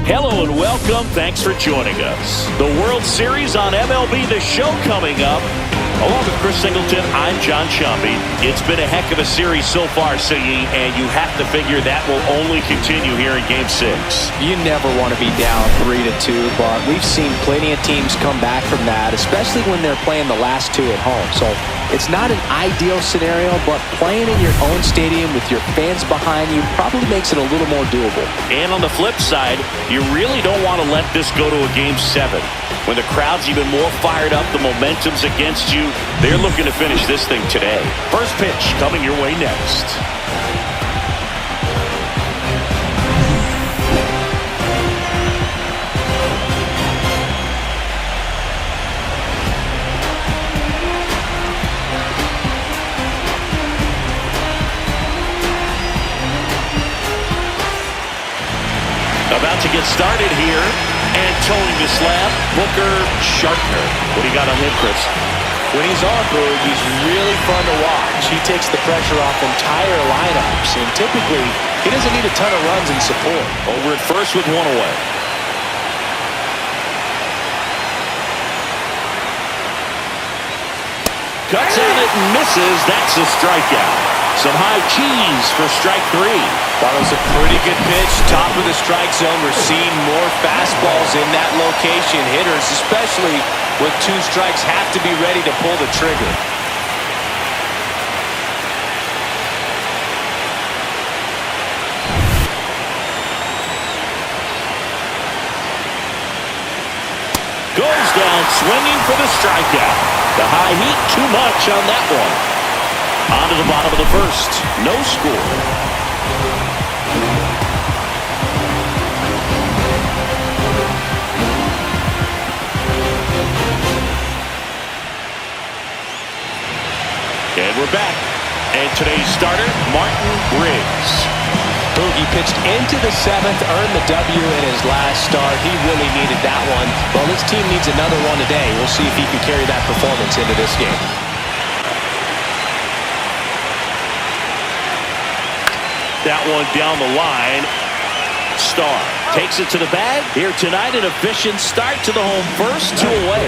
Hello and welcome. Thanks for joining us. The World Series on MLB The Show coming up. Along with Chris Singleton, I'm John Sciambi. It's been a heck of a series so far, Siggy, and you have to figure that will only continue here in Game 6. You never want to be down 3-2, but we've seen plenty of teams come back from that, especially when they're playing the last two at home. So it's not an ideal scenario, but playing in your own stadium with your fans behind you probably makes it a little more doable. And on the flip side, you really don't want to let this go to a Game 7. When the crowd's even more fired up, the momentum's against you. They're looking to finish this thing today. First pitch coming your way next. About to get started here. And towing the slab, Booker Shartner. What do you got on him, Chris? When he's on, Boog, he's really fun to watch. He takes the pressure off entire lineups, and typically, he doesn't need a ton of runs in support. Over at first with one away. Cuts on it and misses. That's a strikeout. Some high cheese for strike 3. That was a pretty good pitch. Top of the strike zone. We're seeing more fastballs in that location. Hitters, especially with 2 strikes, have to be ready to pull the trigger. Goes down swinging for the strikeout. The high heat, too much on that one. On to the bottom of the first. No score. And we're back. And today's starter, Martin Riggs. Boogie pitched into the 7th, earned the W in his last start. He really needed that one. Well, this team needs another one today. We'll see if he can carry that performance into this game. That one down the line. Starr takes it to the bag. Here tonight, an efficient start to the home first, 2 away.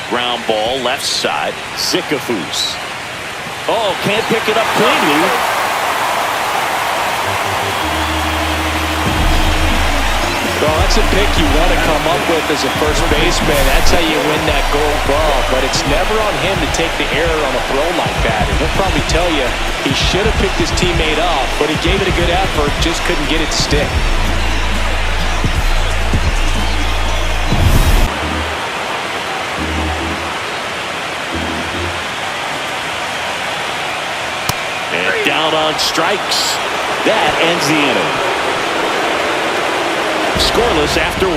Ground ball left side. Sikafus. Oh, can't pick it up cleanly. Well, that's a pick you want to come up with as a first baseman. That's how you win that gold glove. But it's never on him to take the error on a throw like that. And he'll probably tell you he should have picked his teammate up, but he gave it a good effort, just couldn't get it to stick. And down on strikes. That ends the inning. Scoreless after 1.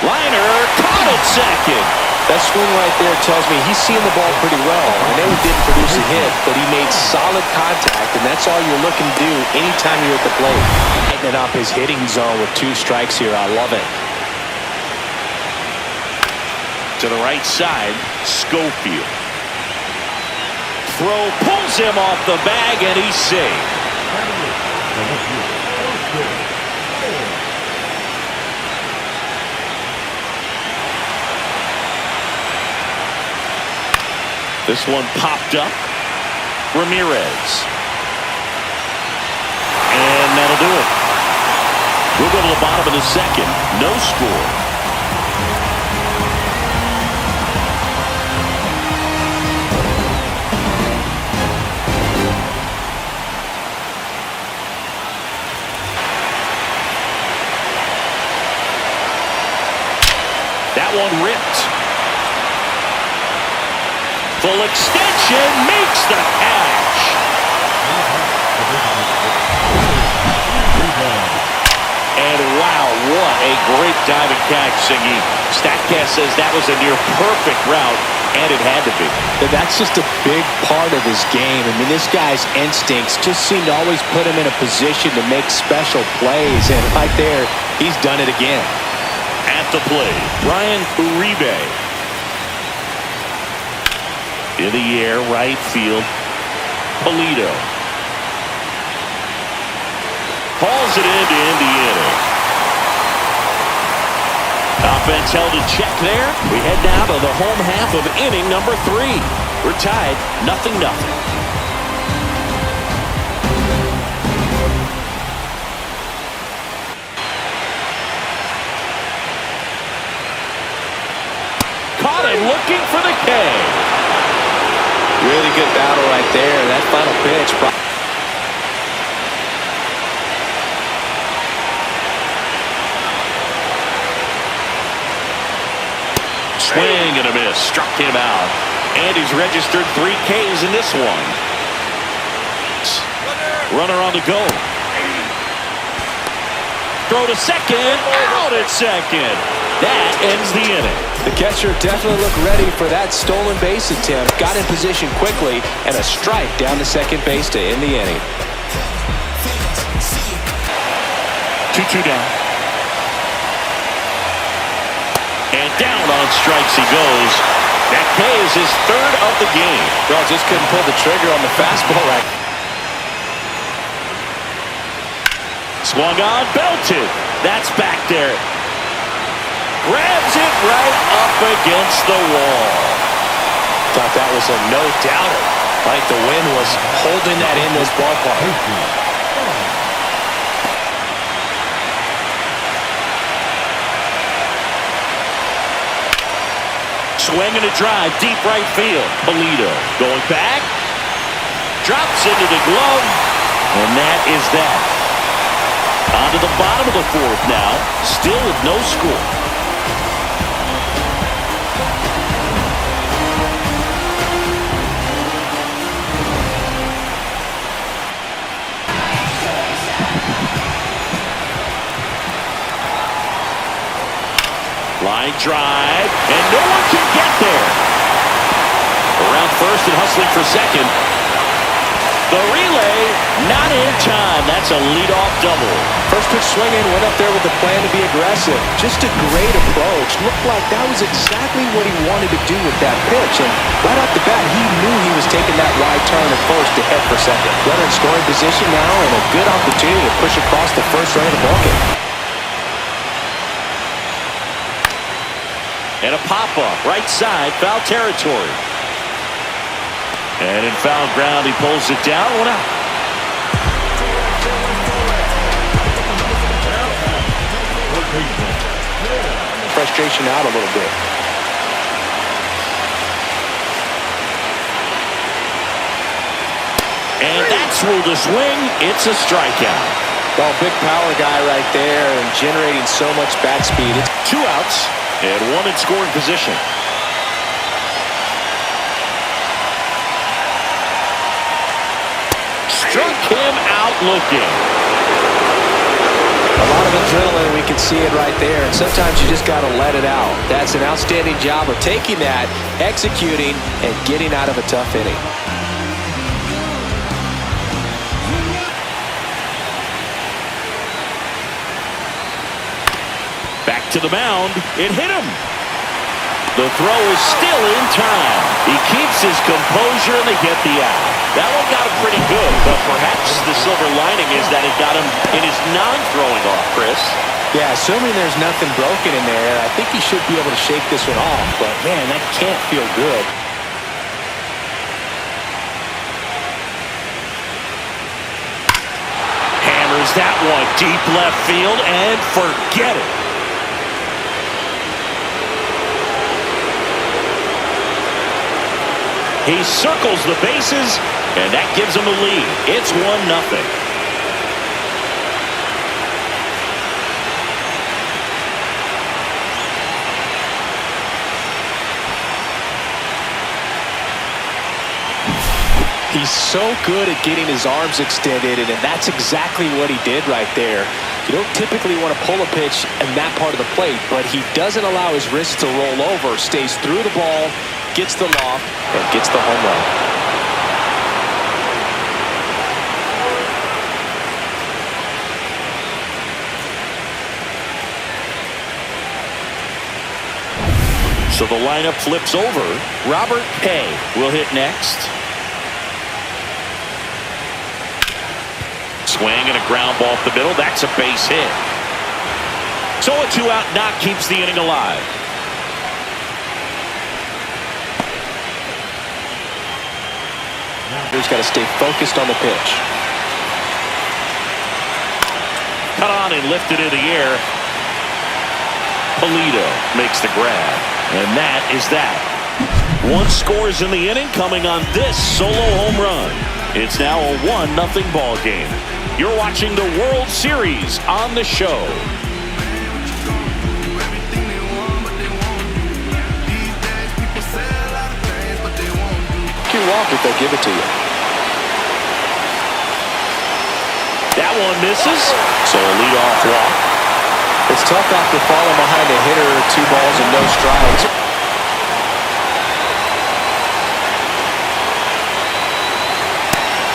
Liner caught at second. That swing right there tells me he's seeing the ball pretty well. I know he didn't produce a hit, but he made solid contact, and that's all you're looking to do anytime you're at the plate. Tightening up his hitting zone with 2 strikes here. I love it. To the right side, Schofield. Throw pulls him off the bag, and he's safe. This one popped up. Ramirez. And that'll do it. We'll go to the bottom of the second. No score. That one ripped. Full extension, makes the catch. And wow, what a great diving catch, Siggy. StatCast says that was a near perfect route and it had to be. That's just a big part of his game. I mean, this guy's instincts just seem to always put him in a position to make special plays, and right there, he's done it again. At the plate, Ryan Uribe. In the air, right field, Polito. Hauls it in to end the inning. Offense held in check there. We head now to the home half of inning number 3. We're tied 0-0. Caught him looking for the K. Really good battle right there. That final pitch. Swing and a miss. Struck him out. And he's registered 3 Ks in this one. Runner on the go. Throw to second. Out at second. That ends the inning. The catcher definitely looked ready for that stolen base attempt. Got in position quickly, and a strike down to second base to end the inning. 2-2 down. And down on strikes he goes. That K is his 3rd of the game. Well, just couldn't pull the trigger on the fastball right. Swung on, belted. That's back there. Grabs it right up against the wall. Thought that was a no-doubter. Like the wind was holding that in this ballpark. Swinging a drive, deep right field. Polito going back. Drops into the glove. And that is that. On to the bottom of the 4th now. Still with no score. Line drive, and no one can get there. Around first and hustling for second. The relay, not in time. That's a leadoff double. First pitch swinging, went up there with the plan to be aggressive. Just a great approach. Looked like that was exactly what he wanted to do with that pitch. And right off the bat, he knew he was taking that wide turn at first to head for second. Runner in scoring position now, and a good opportunity to push across the first run of the ballgame. And a pop-up, right side, foul territory. And in foul ground, he pulls it down, 1 out. Frustration out a little bit. And that's ruled a swing. It's a strikeout. Well, big power guy right there and generating so much bat speed. It's 2 outs. And 1 in scoring position. Struck him out looking. A lot of adrenaline, we can see it right there. And sometimes you just got to let it out. That's an outstanding job of taking that, executing, and getting out of a tough inning. Back to the mound. It hit him. The throw is still in time. He keeps his composure and they get the out. That one got him pretty good, but perhaps the silver lining is that it got him in his non-throwing off, Chris. Yeah, assuming there's nothing broken in there, I think he should be able to shake this one off. But, man, that can't feel good. Hammers that one deep left field and forget it. He circles the bases, and that gives him a lead. It's 1-0. He's so good at getting his arms extended, and that's exactly what he did right there. You don't typically want to pull a pitch in that part of the plate, but he doesn't allow his wrists to roll over, stays through the ball, gets the loft, and gets the home run. So the lineup flips over. Robert Hay will hit next. Swing and a ground ball up the middle. That's a base hit. So a 2-out knock keeps the inning alive. He's got to stay focused on the pitch. Cut on and lifted in the air. Polito makes the grab. And that is that. One scores in the inning coming on this solo home run. It's now a 1-0 ball game. You're watching the World Series on the show. You can walk if they'll give it to you. That one misses. So a leadoff walk. It's tough after falling behind a hitter, 2 balls and no strikes.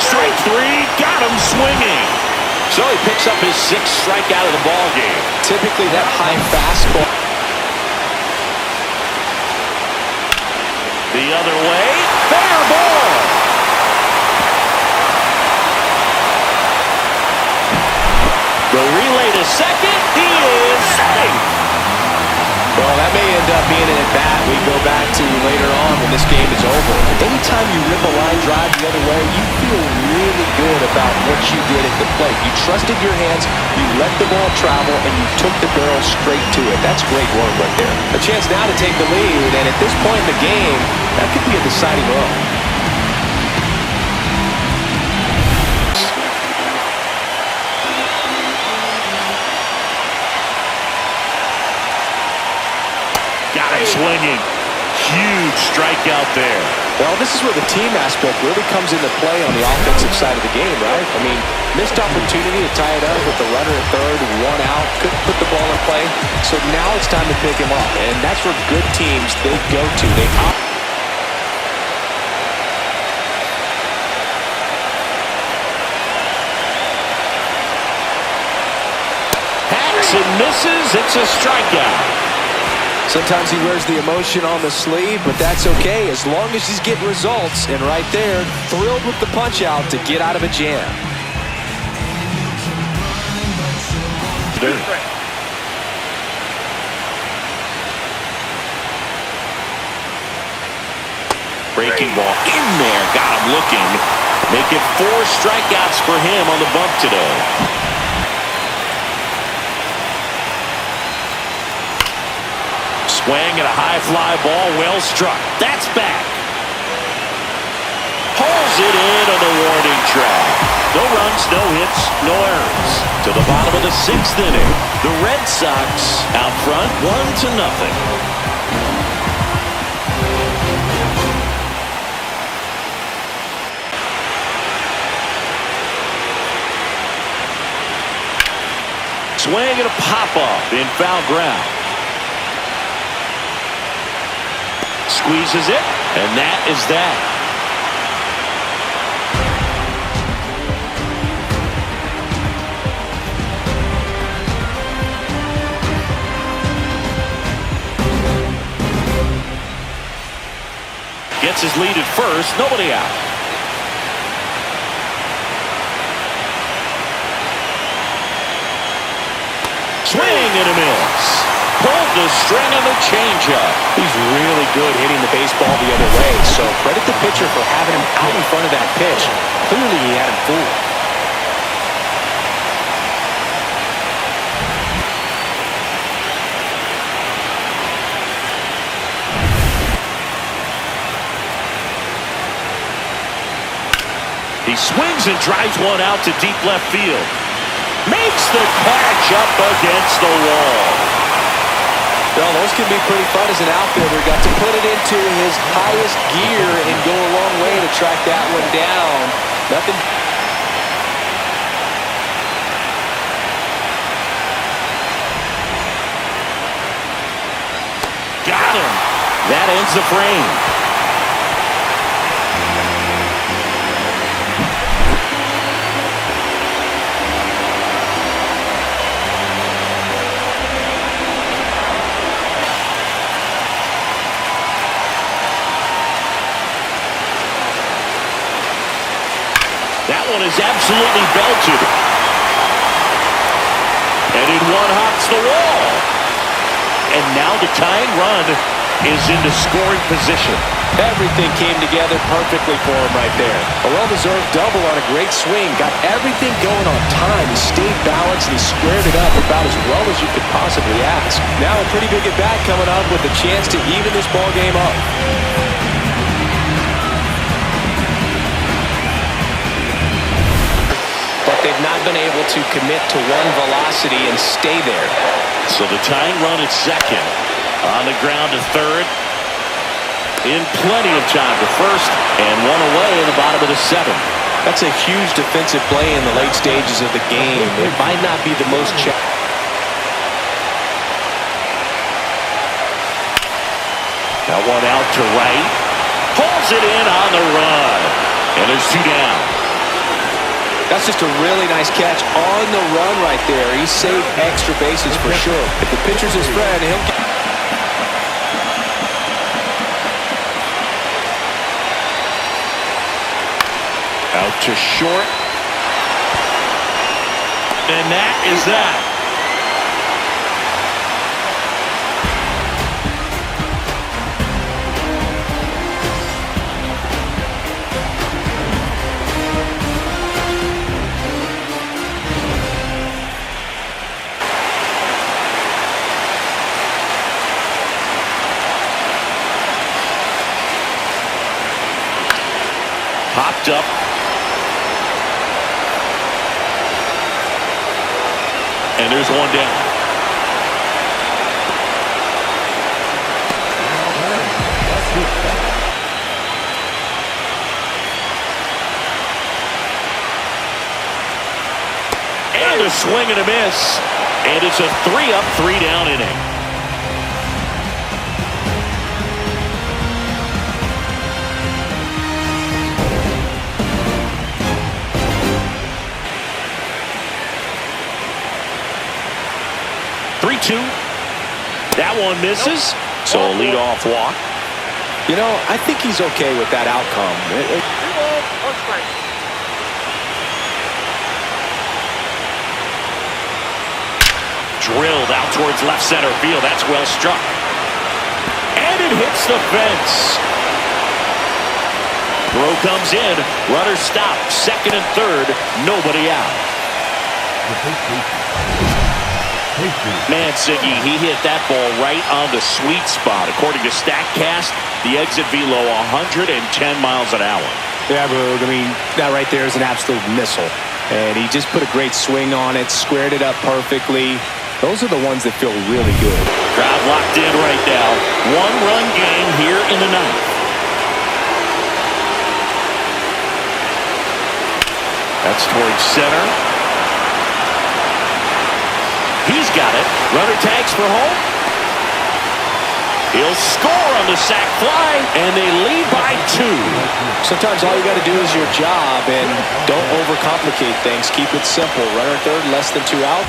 Strike 3, got him swinging. So he picks up his 6th strikeout of the ball game. Typically that high fastball. The other way, fair ball. The relay to second, he is safe. Well, that may end up being an at-bat we go back to later on when this game is over. Anytime you rip a line drive the other way, you feel really good about what you did at the plate. You trusted your hands, you let the ball travel, and you took the barrel straight to it. That's great work right there. A chance now to take the lead, and at this point in the game, that could be a deciding run. Got him swinging. Huge strikeout there. Well, this is where the team aspect really comes into play on the offensive side of the game, right? I mean, missed opportunity to tie it up with the runner at third, 1 out, couldn't put the ball in play. So now it's time to pick him up, and that's where good teams, they go to. They hacks and misses. It's a strikeout. Sometimes he wears the emotion on the sleeve, but that's okay as long as he's getting results. And right there, thrilled with the punch out to get out of a jam. Breaking ball in there, got him looking. Make it 4 strikeouts for him on the bump today. Swing at a high fly ball, well struck. That's back. Pulls it in on the warning track. No runs, no hits, no errors. To the bottom of the 6th inning. The Red Sox out front 1-0. Swing and a pop-up in foul ground. Squeezes it, and that is that. Gets his lead at first, nobody out. Swing and a miss. Pulled the string on the changeup. He's really good hitting the baseball the other way, so credit the pitcher for having him out in front of that pitch. Clearly he had him fooled. He swings and drives one out to deep left field. Makes the catch up against the wall. Well, those can be pretty fun as an outfielder. Got to put it into his highest gear and go a long way to track that one down. Nothing. Got him. That ends the frame. one is absolutely belted. And in one hops the wall. And now the tying run is into scoring position. Everything came together perfectly for him right there. A well-deserved double on a great swing. Got everything going on time. He stayed balanced and he squared it up about as well as you could possibly ask. Now a pretty big at-bat coming up with a chance to even this ball game up. But they've not been able to commit to one velocity and stay there. So the tying run at second. On the ground to third. In plenty of time to first, and one away in the bottom of the seventh. That's a huge defensive play in the late stages of the game. It might not be the most That one out to right. Pulls it in on the run. And there's two down. That's just a really nice catch on the run right there. He saved extra bases for sure. If the pitcher's his friend, he'll get... Out to short. And that is that. Popped up. And there's one down. And a swing and a miss. And it's a 3-up, 3-down inning. That one misses. So a leadoff walk. You know, I think he's okay with that outcome. Drilled out towards left center field. That's well struck. And it hits the fence. Throw comes in. Runner stopped. Second and third. Nobody out. Man, Siggy, he hit that ball right on the sweet spot. According to StatCast, the exit velo 110 miles an hour. Yeah, Brood, I mean, that right there is an absolute missile. And he just put a great swing on it, squared it up perfectly. Those are the ones that feel really good. Crowd locked in right now. One-run game here in the ninth. That's towards center. He's got it. Runner tags for home. He'll score on the sac fly, and they lead by 2. Sometimes all you got to do is your job, and don't overcomplicate things. Keep it simple. Runner third, less than 2 out.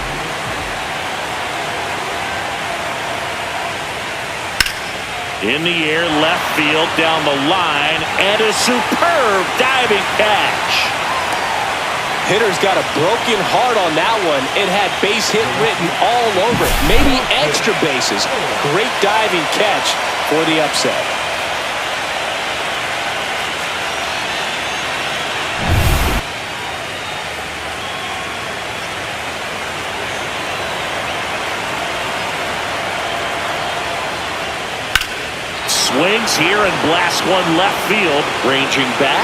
In the air, left field, down the line, and a superb diving catch. Hitter's got a broken heart on that one. It had base hit written all over it. Maybe extra bases. Great diving catch for the upset. Swings here and blasts one left field. Ranging back.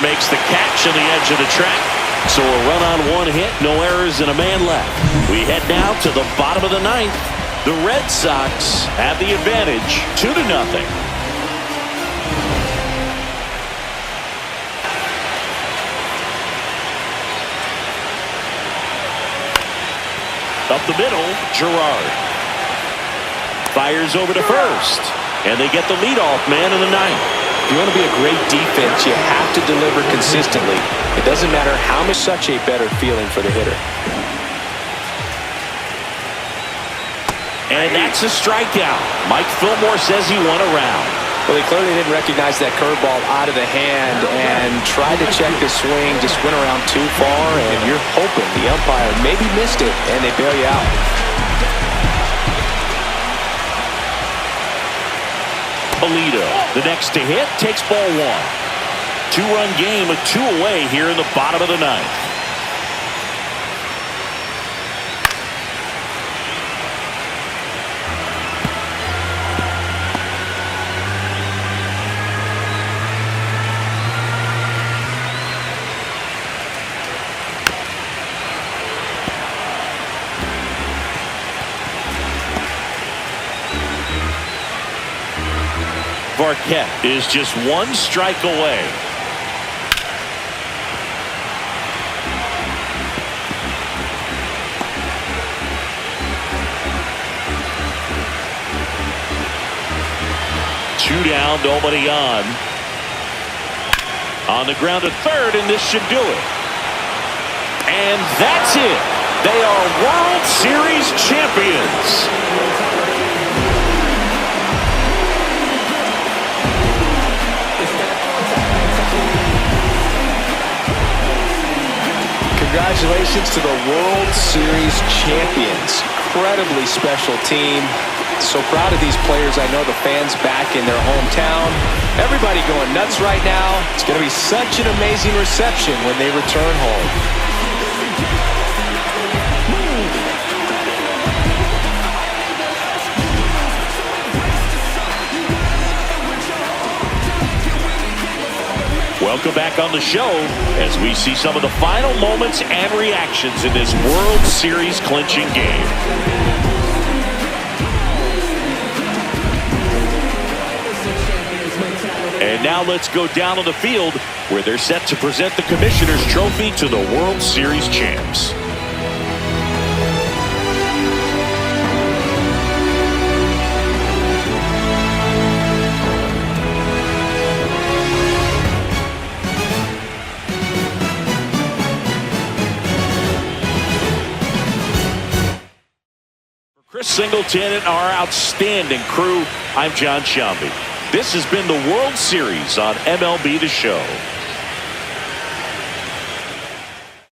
Makes the catch on the edge of the track. So a run on one hit, no errors, and a man left. We head now to the bottom of the ninth. The Red Sox have the advantage, 2-0. Up the middle, Gerard. Fires over to first. And they get the leadoff man in the ninth. If you want to be a great defense, you have to deliver consistently. It doesn't matter how much. Such a better feeling for the hitter. And that's a strikeout. Mike Fillmore says he won a round. Well, he clearly didn't recognize that curveball out of the hand and tried to check the swing, just went around too far, and you're hoping the umpire maybe missed it, and they bail you out. Polito, the next to hit, takes ball one. Two-run game with two away here in the bottom of the ninth. Arquette is just one strike away. Two down, nobody on. On the ground at third, and this should do it. And that's it. They are World Series champions. Congratulations to the World Series champions. Incredibly special team. So proud of these players. I know the fans back in their hometown. Everybody going nuts right now. It's going to be such an amazing reception when they return home. Welcome back on the show as we see some of the final moments and reactions in this World Series clinching game. And now let's go down on the field where they're set to present the Commissioner's Trophy to the World Series champs. Chris Singleton and our outstanding crew, I'm John Shambi. This has been the World Series on MLB The Show.